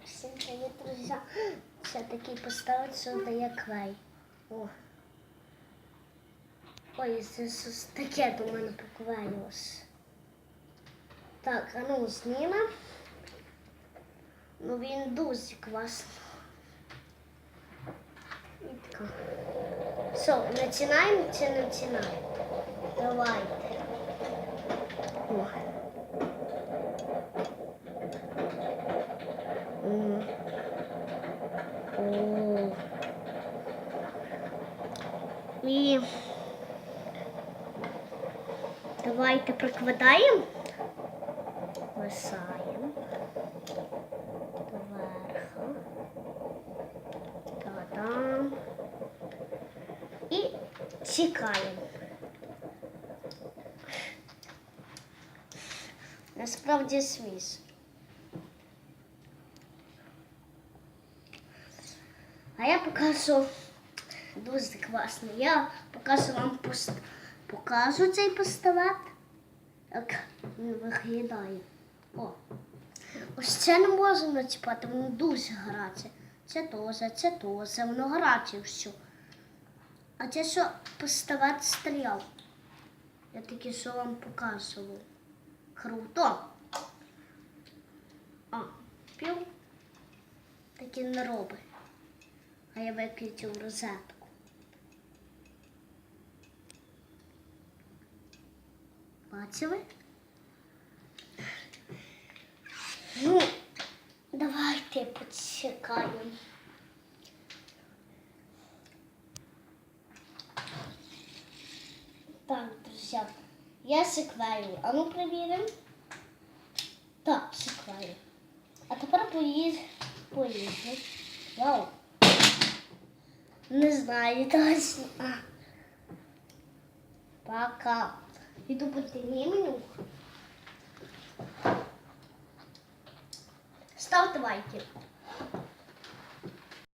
Всім привіт, друзі. Все-таки поставити сюди клей. О. Ой, це щось таке до мене поклеїлось. Так, а ну знімемо. Ну він дуже класний. І така. Все, починаємо чи не починаємо? Давайте. О. І давайте прикладаємо, висаємо доверху, та-дам і чекаємо. Насправді сміш. А я покажу дуже класно. Я покажу вам покажу цей пістолет, як він виглядає. О, ось це не можна начіпати, воно дуже гаряче. Це теж, воно гаряче все. А це що пістолет стріляв. Я тільки що вам показував. Круто. А, пів таки не робить. А я виключив розетку. Бачили? Ну, давайте почекаємо. Так, друзі, я секваю. А ну перевіримо. Так, секваю. А тепер поїздимо. Вау. Не знаю точно. Пока. Иду по меню. Ставьте лайки.